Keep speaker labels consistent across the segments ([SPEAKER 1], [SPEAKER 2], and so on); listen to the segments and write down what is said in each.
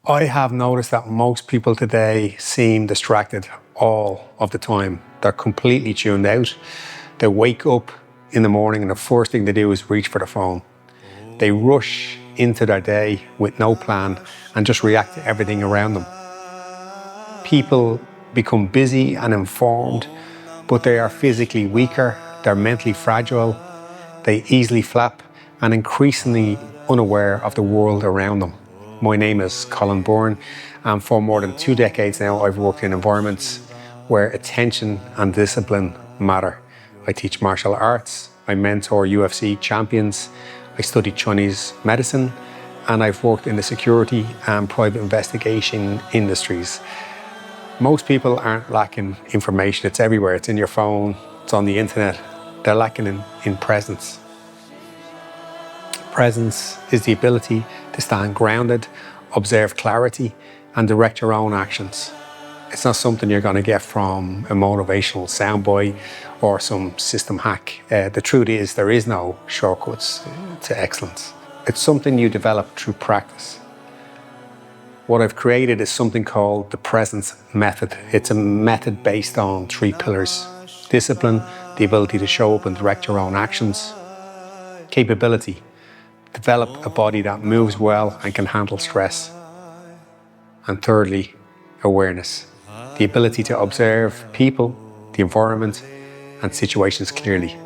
[SPEAKER 1] I have noticed that most people today seem distracted all of the time. They're completely tuned out. They wake up in the morning and the first thing they do is reach for the phone. They rush into their day with no plan and just react to everything around them. People become busy and informed, but they are physically weaker, they're mentally fragile, they easily flap and increasingly unaware of the world around them. My name is Colin Byrne, and for more than 2 decades now I've worked in environments where attention and discipline matter. I teach martial arts, I mentor UFC champions, I studied Chinese medicine, and I've worked in the security and private investigation industries. Most people aren't lacking information. It's everywhere. It's in your phone, it's on the internet. They're lacking in presence. Presence is the ability to stand grounded, observe clarity, and direct your own actions. It's not something you're going to get from a motivational soundbite or some system hack. The truth is, there is no shortcuts to excellence. It's something you develop through practice. What I've created is something called the Presence Method. It's a method based on 3 pillars: discipline, the ability to show up and direct your own actions; capability, develop a body that moves well and can handle stress; and thirdly, awareness, the ability to observe people, the environment, and situations clearly.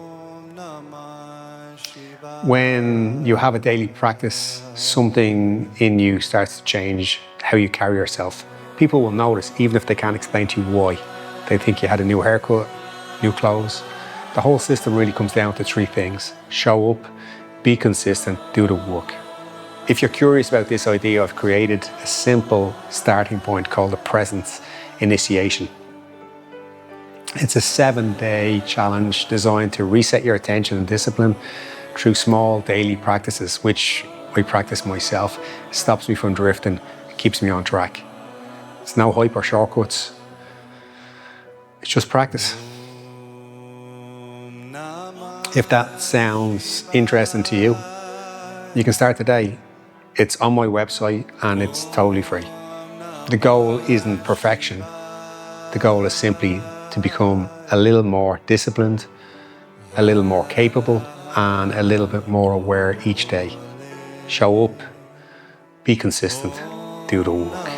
[SPEAKER 1] When you have a daily practice, something in you starts to change how you carry yourself. People will notice, even if they can't explain to you why. They think you had a new haircut, new clothes. The whole system really comes down to 3 things: show up, be consistent, do the work. If you're curious about this idea, I've created a simple starting point called the Presence Initiation. It's a 7-day challenge designed to reset your attention and discipline through small daily practices, which I practice myself. It stops me from drifting, it keeps me on track. It's no hype or shortcuts. It's just practice. If that sounds interesting to you, you can start today. It's on my website and it's totally free. The goal isn't perfection. The goal is simply to become a little more disciplined, a little more capable, and a little bit more aware each day. Show up, be consistent, do the work.